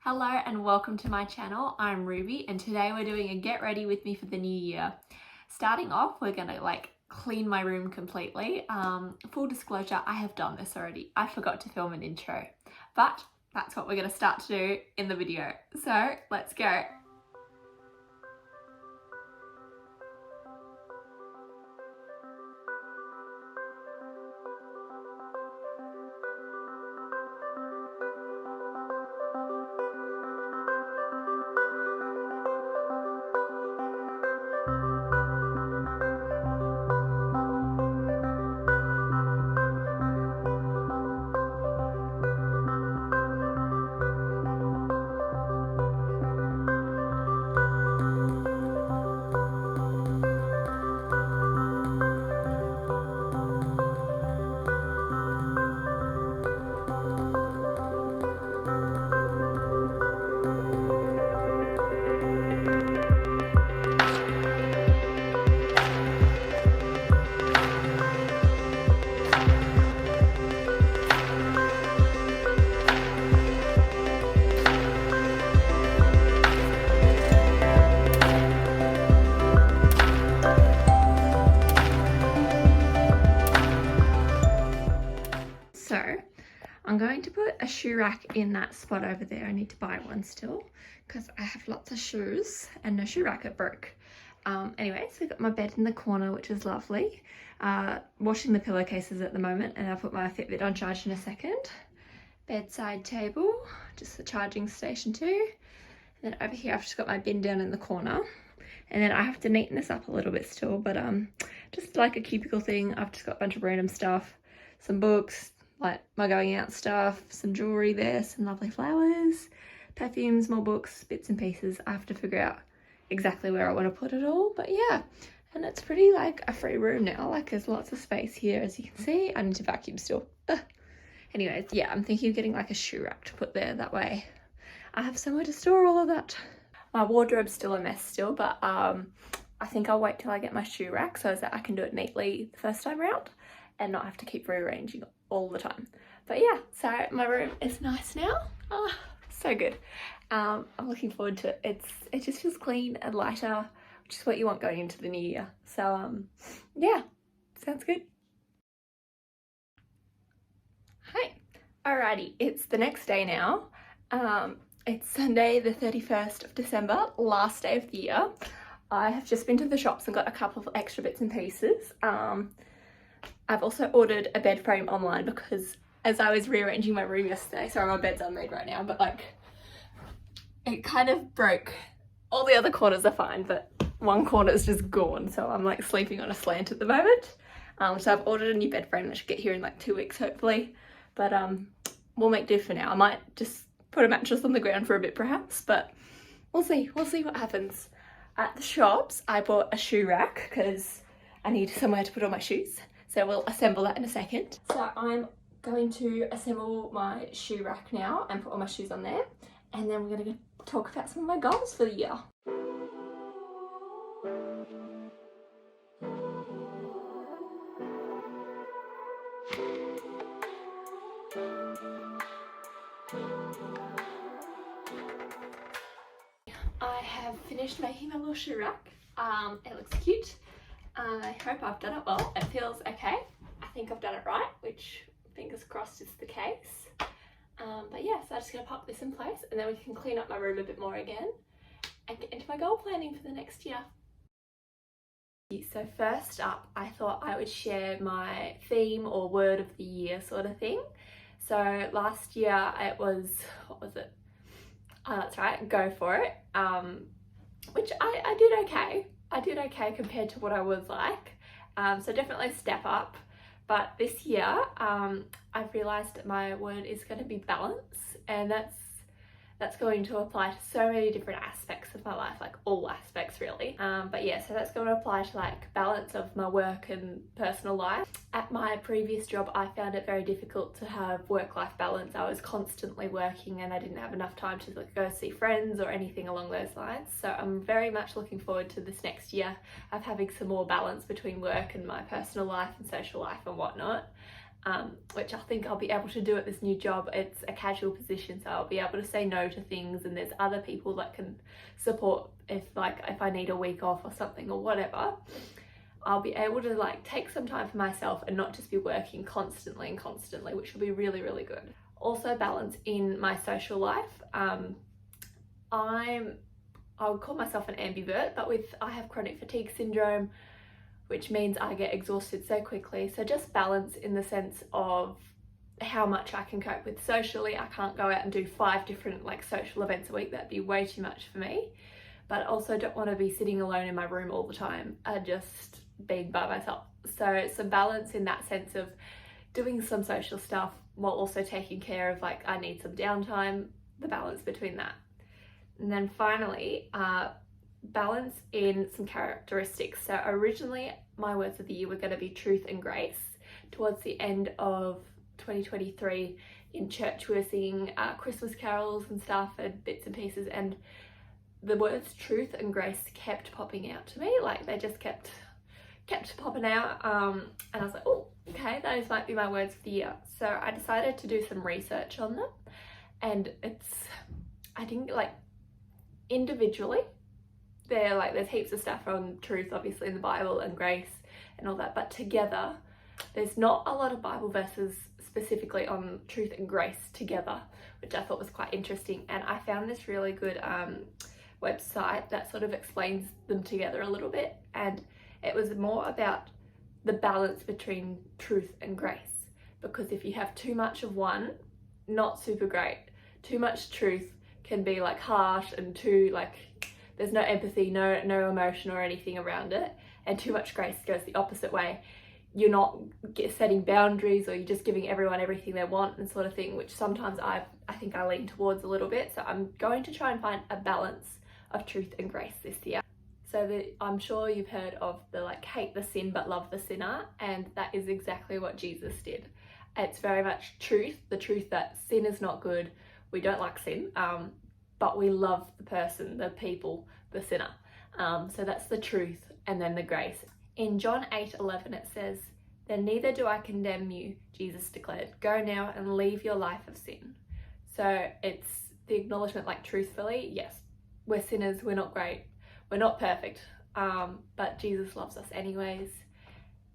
Hello and welcome to my channel. I'm Ruby and today we're doing a get ready with me for the new year. Starting off, we're gonna clean my room completely. Full disclosure, I have done this already. I forgot to film an intro, but that's what we're gonna start to do in the video. So let's go. So I'm going to put a shoe rack in that spot over there. I need to buy one still because I have lots of shoes and no shoe rack, it broke. Anyway, so I've got my bed in the corner, which is lovely. Washing the pillowcases at the moment, and I'll put my Fitbit on charge in a second. Bedside table, just the charging station too. And then over here I've just got my bin down in the corner. And then I have to neaten this up a little bit still, but just like a cubicle thing, I've just got a bunch of random stuff, some books, like my going out stuff, some jewelry there, some lovely flowers, perfumes, more books, bits and pieces. I have to figure out exactly where I want to put it all, but yeah. And it's pretty like a free room now, like there's lots of space here as you can see. I need to vacuum still. Anyways, yeah, I'm thinking of getting like a shoe rack to put there, that way I have somewhere to store all of that. My wardrobe's still a mess still, but I think I'll wait till I get my shoe rack so that I can do it neatly the first time around and not have to keep rearranging all the time. But yeah, so my room is nice now. So good. I'm looking forward to it. It just feels clean and lighter, which is what you want going into the new year. So yeah, sounds good. Hi. Alrighty, it's the next day now. It's Sunday the 31st of December, last day of the year. I have just been to the shops and got a couple of extra bits and pieces. I've also ordered a bed frame online because as I was rearranging my room yesterday, sorry my bed's unmade right now, but like it kind of broke. All the other corners are fine, but one corner is just gone, so I'm like sleeping on a slant at the moment. So I've ordered a new bed frame that should get here in like 2 weeks hopefully, but we'll make do for now. I might just put a mattress on the ground for a bit perhaps, but we'll see what happens. At the shops I bought a shoe rack because I need somewhere to put all my shoes, so we'll assemble that in a second. So I'm going to assemble my shoe rack now and put all my shoes on there, and then we're going to talk about some of my goals for the year. I have finished making my little shoe rack. It looks cute. I hope I've done it well. It feels okay. I think I've done it right, which fingers crossed is the case. But yeah, so I'm just going to pop this in place and then we can clean up my room a bit more again and get into my goal planning for the next year. So first up, I thought I would share my theme or word of the year sort of thing. So last year it was, what was it? Oh, that's right, go for it, which I did okay. I did okay compared to what I was like, so definitely a step up. But this year I've realised that my word is going to be balance, and that's going to apply to so many different aspects of my life, like all aspects really. But yeah, so that's going to apply to like balance of my work and personal life. At my previous job, I found it very difficult to have work-life balance. I was constantly working and I didn't have enough time to like go see friends or anything along those lines. So I'm very much looking forward to this next year of having some more balance between work and my personal life and social life and whatnot. which I think I'll be able to do at this new job. It's a casual position, so I'll be able to say no to things, and there's other people that can support if I need a week off or something or whatever. I'll be able to like take some time for myself and not just be working constantly, which will be really, really good. Also balance in my social life. I would call myself an ambivert, but I have chronic fatigue syndrome, which means I get exhausted so quickly. So just balance in the sense of how much I can cope with socially. I can't go out and do 5 different like social events a week. That'd be way too much for me. But I also don't want to be sitting alone in my room all the time, just being by myself. So some balance in that sense of doing some social stuff while also taking care of like I need some downtime, the balance between that. And then finally, balance in some characteristics. So originally my words of the year were going to be truth and grace. Towards the end of 2023 in church we were singing Christmas carols and stuff and bits and pieces, and the words truth and grace kept popping out to me. Like they just kept popping out, and I was like, oh, okay, those might be my words of the year. So I decided to do some research on them, and I think like individually there's heaps of stuff on truth obviously in the Bible and grace and all that, but together there's not a lot of Bible verses specifically on truth and grace together, which I thought was quite interesting. And I found this really good website that sort of explains them together a little bit, and it was more about the balance between truth and grace, because if you have too much of one, not super great. Too much truth can be like harsh, and too like there's no empathy, no emotion or anything around it, and too much grace goes the opposite way. You're not setting boundaries, or you're just giving everyone everything they want and sort of thing, which sometimes I think I lean towards a little bit. So I'm going to try and find a balance of truth and grace this year. So I'm sure you've heard of the like hate the sin but love the sinner, and that is exactly what Jesus did. It's very much truth, the truth that sin is not good. We don't like sin, but we love the person, the people, the sinner. So that's the truth, and then the grace. In John 8:11 it says, "Then neither do I condemn you," Jesus declared. "Go now and leave your life of sin." So it's the acknowledgement, like truthfully, yes, we're sinners, we're not great, we're not perfect, but Jesus loves us anyways.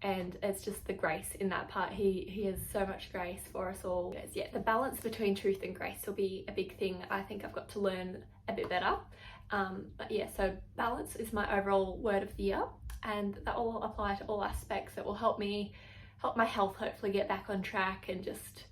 And it's just the grace in that part. He has so much grace for us all. Yeah, the balance between truth and grace will be a big thing. I think I've got to learn a bit better. But yeah, so balance is my overall word of the year, and that will apply to all aspects. It will help my health hopefully get back on track, and just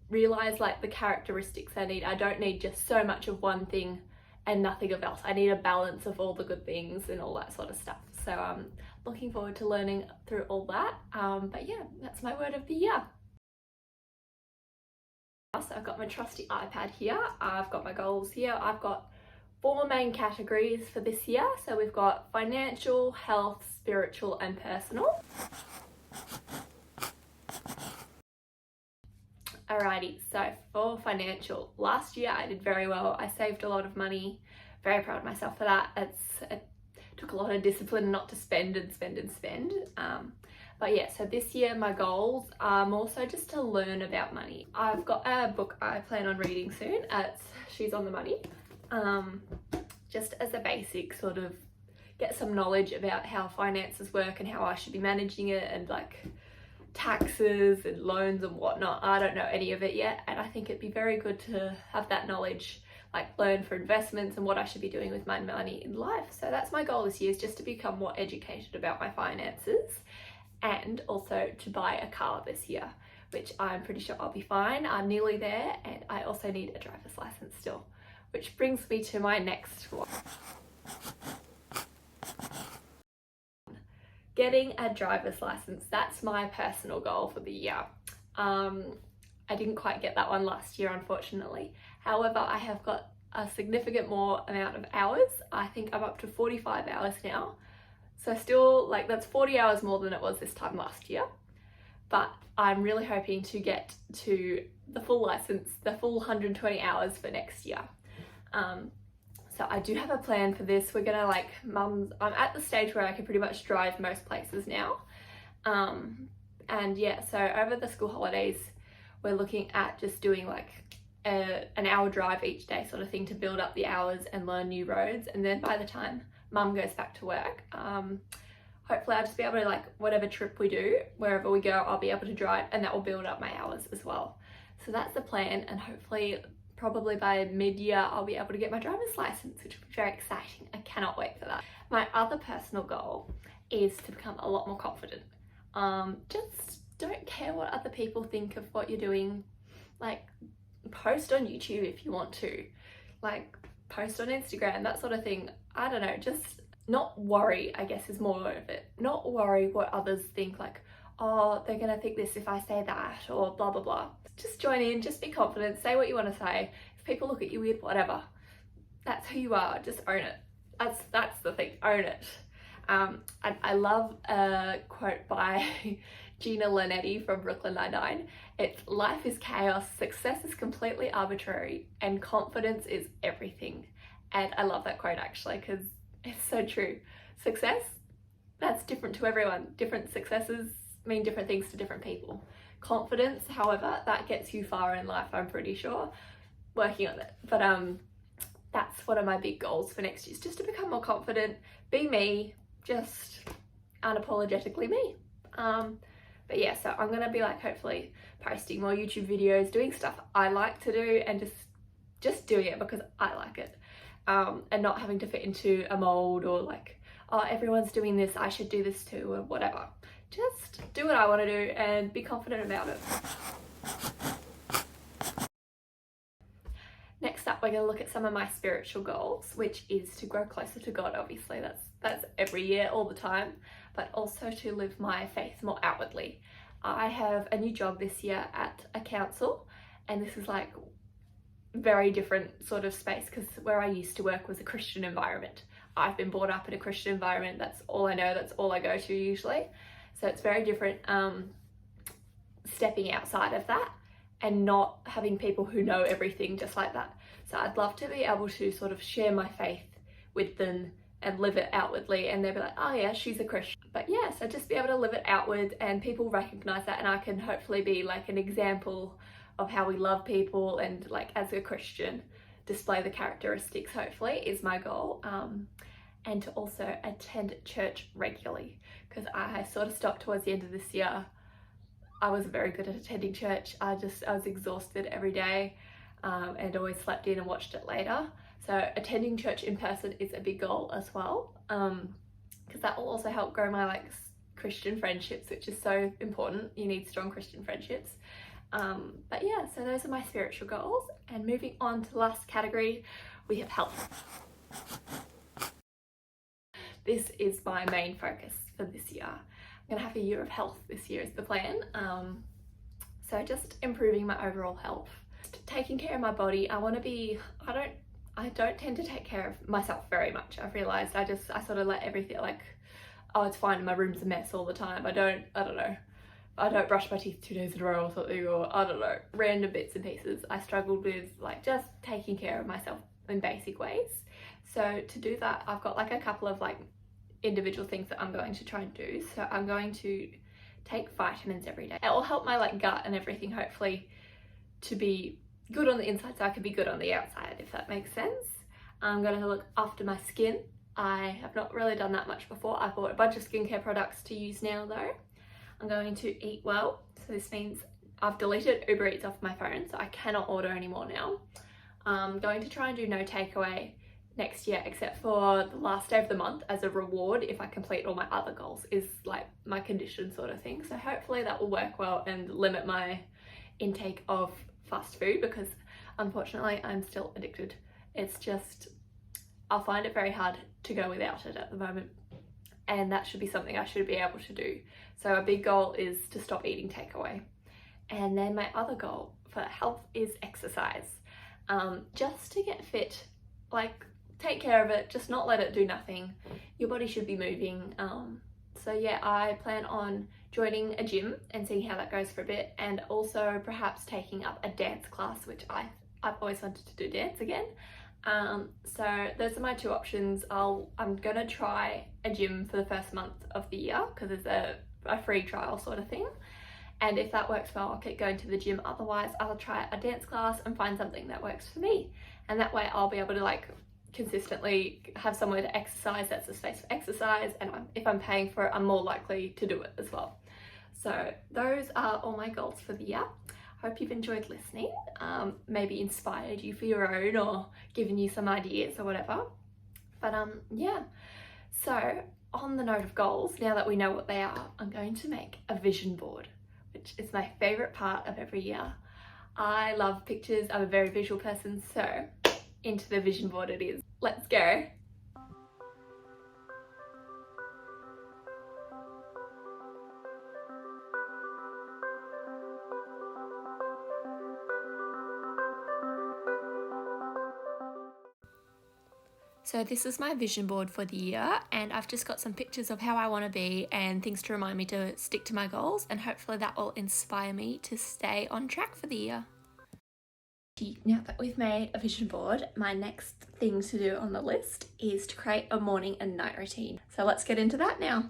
realize like the characteristics I need. I don't need just so much of one thing and nothing of else. I need a balance of all the good things and all that sort of stuff. So looking forward to learning through all that. But yeah, that's my word of the year. So I've got my trusty iPad here. I've got my goals here. I've got 4 main categories for this year. So we've got financial, health, spiritual, and personal. Alrighty, so for financial, last year I did very well. I saved a lot of money. Very proud of myself for that. It took a lot of discipline not to spend and spend and spend. But yeah, so this year my goals are more so just to learn about money. I've got a book I plan on reading soon. It's She's on the Money. Just as a basic sort of get some knowledge about how finances work and how I should be managing it, and like taxes and loans and whatnot. I don't know any of it yet, and I think it'd be very good to have that knowledge, like learn for investments and what I should be doing with my money in life. So that's my goal this year, is just to become more educated about my finances, and also to buy a car this year, which I'm pretty sure I'll be fine. I'm nearly there, and I also need a driver's license still, which brings me to my next one. Getting a driver's license, that's my personal goal for the year. I didn't quite get that one last year, unfortunately. However, I have got a significant more amount of hours. I think I'm up to 45 hours now. So still, like, that's 40 hours more than it was this time last year. But I'm really hoping to get to the full license, the full 120 hours for next year. So I do have a plan for this. We're gonna I'm at the stage where I can pretty much drive most places now. And yeah, so over the school holidays, we're looking at just doing like an hour drive each day sort of thing to build up the hours and learn new roads. And then by the time mum goes back to work, hopefully I'll just be able to, like, whatever trip we do, wherever we go, I'll be able to drive, and that will build up my hours as well. So that's the plan, and hopefully probably by mid-year I'll be able to get my driver's license, which will be very exciting. I cannot wait for that. My other personal goal is to become a lot more confident. Just don't care what other people think of what you're doing. Like, post on YouTube if you want to, like post on Instagram, that sort of thing. I don't know, just not worry, I guess, is more of it. Not worry what others think, like, oh, they're gonna think this if I say that, or blah blah blah. Just join in, just be confident, say what you want to say. If people look at you weird, whatever, that's who you are, just own it. That's the thing, own it. I love a quote by Gina Linetti from Brooklyn Nine-Nine. It's, life is chaos, success is completely arbitrary, and confidence is everything. And I love that quote actually, because it's so true. Success, that's different to everyone. Different successes mean different things to different people. Confidence, however, that gets you far in life, I'm pretty sure. Working on it. But that's one of my big goals for next year, is just to become more confident, be me, just unapologetically me. But yeah, so I'm gonna be like hopefully posting more YouTube videos, doing stuff I like to do, and just doing it because I like it, and not having to fit into a mold, or like, oh, everyone's doing this, I should do this too, or whatever. Just do what I want to do and be confident about it. Next up, we're going to look at some of my spiritual goals, which is to grow closer to God. Obviously, that's every year, all the time, but also to live my faith more outwardly. I have a new job this year at a council, and this is like very different sort of space, because where I used to work was a Christian environment. I've been brought up in a Christian environment. That's all I know, that's all I go to usually. So it's very different, stepping outside of that and not having people who know everything just like that. So I'd love to be able to sort of share my faith with them and live it outwardly, and they'll be like, oh yeah, she's a Christian. But yeah, so just be able to live it outward and people recognize that, and I can hopefully be like an example of how we love people, and like as a Christian display the characteristics, hopefully, is my goal. And to also attend church regularly, because I sort of stopped towards the end of this year. I wasn't very good at attending church. I was exhausted every day, and always slept in and watched it later. So attending church in person is a big goal as well, because that will also help grow my like Christian friendships, which is so important. You need strong Christian friendships. But yeah, so those are my spiritual goals. And moving on to the last category, we have health. This is my main focus for this year. I'm gonna have a year of health this year is the plan. So just improving my overall health, taking care of my body. I want to be, I don't tend to take care of myself very much. I've realized I sort of let everything, like, oh, it's fine, my room's a mess all the time. I don't know, I don't brush my teeth 2 days in a row or something, or I don't know, random bits and pieces. I struggled with like just taking care of myself in basic ways. So to do that, I've got like a couple of like individual things that I'm going to try and do. So I'm going to take vitamins every day. It will help my like gut and everything, hopefully, to be good on the inside so I can be good on the outside, if that makes sense. I'm going to look after my skin. I have not really done that much before. I bought a bunch of skincare products to use now though. I'm going to eat well. So this means I've deleted Uber Eats off my phone, so I cannot order anymore now. I'm going to try and do no takeaway next year, except for the last day of the month as a reward if I complete all my other goals, is like my condition sort of thing. So hopefully that will work well and limit my intake of fast food, because unfortunately I'm still addicted. It's just, I'll find it very hard to go without it at the moment, and that should be something I should be able to do. So a big goal is to stop eating takeaway. And then my other goal for health is exercise, just to get fit, like take care of it, just not let it do nothing. Your body should be moving. So yeah, I plan on joining a gym and seeing how that goes for a bit, and also perhaps taking up a dance class, which I've always wanted to do dance again. So those are my 2 options. I'm gonna try a gym for the first month of the year, because there's a a free trial sort of thing. And if that works well, I'll keep going to the gym. Otherwise, I'll try a dance class and find something that works for me. And that way I'll be able to like consistently have somewhere to exercise. That's a space for exercise. And if I'm paying for it, I'm more likely to do it as well. So those are all my goals for the year. Hope you've enjoyed listening, maybe inspired you for your own or given you some ideas or whatever. But yeah, so on the note of goals, now that we know what they are, I'm going to make a vision board, which is my favorite part of every year. I love pictures. I'm a very visual person, so into the vision board it is. Let's go. So this is my vision board for the year, and I've just got some pictures of how I want to be and things to remind me to stick to my goals, and hopefully that will inspire me to stay on track for the year. Now that we've made a vision board, my next thing to do on the list is to create a morning and night routine. So let's get into that now.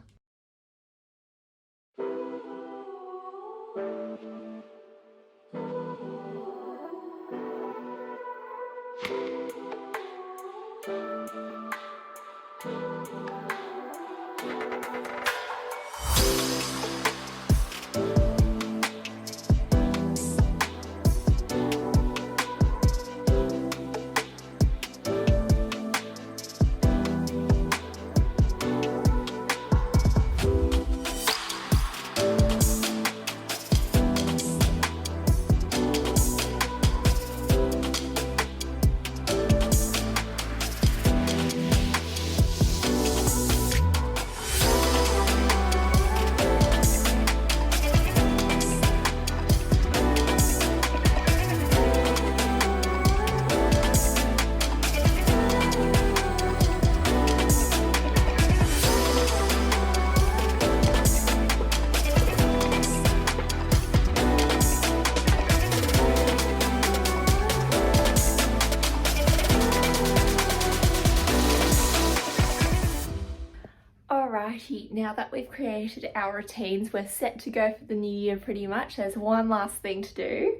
Alrighty, now that we've created our routines, we're set to go for the new year pretty much. There's one last thing to do,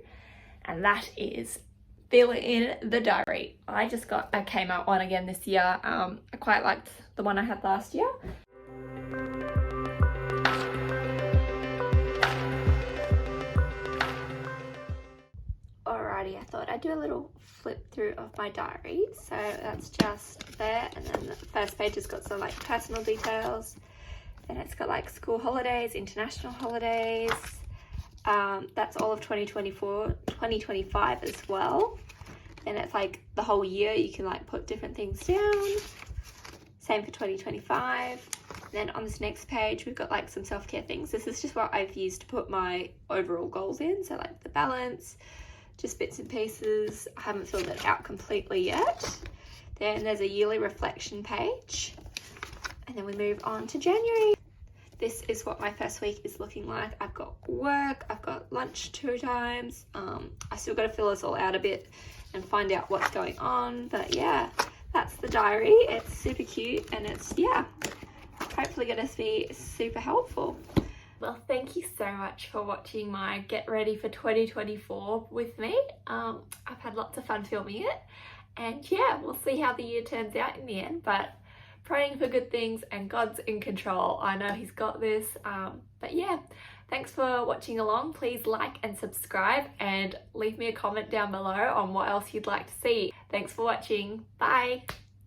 and that is fill in the diary. I just got a Kmart one again this year. I quite liked the one I had last year. Alrighty, I thought I'd do a little flip through of my diary. So that's just there, and then the first page has got some like personal details. Then it's got like school holidays, international holidays. That's all of 2024, 2025 as well. And it's like the whole year, you can like put different things down. Same for 2025. Then on this next page, we've got like some self-care things. This is just what I've used to put my overall goals in. So like the balance, just bits and pieces. I haven't filled it out completely yet. Then there's a yearly reflection page. And then we move on to January. This is what my first week is looking like. I've got work, I've got lunch 2 times. I still got to fill this all out a bit and find out what's going on. But yeah, that's the diary. It's super cute, and it's, yeah, hopefully going to be super helpful. Well, thank you so much for watching my Get Ready for 2024 with me. I've had lots of fun filming it, and yeah, we'll see how the year turns out in the end, but praying for good things, and God's in control. I know he's got this. But yeah, thanks for watching along. Please like and subscribe, and leave me a comment down below on what else you'd like to see. Thanks for watching. Bye.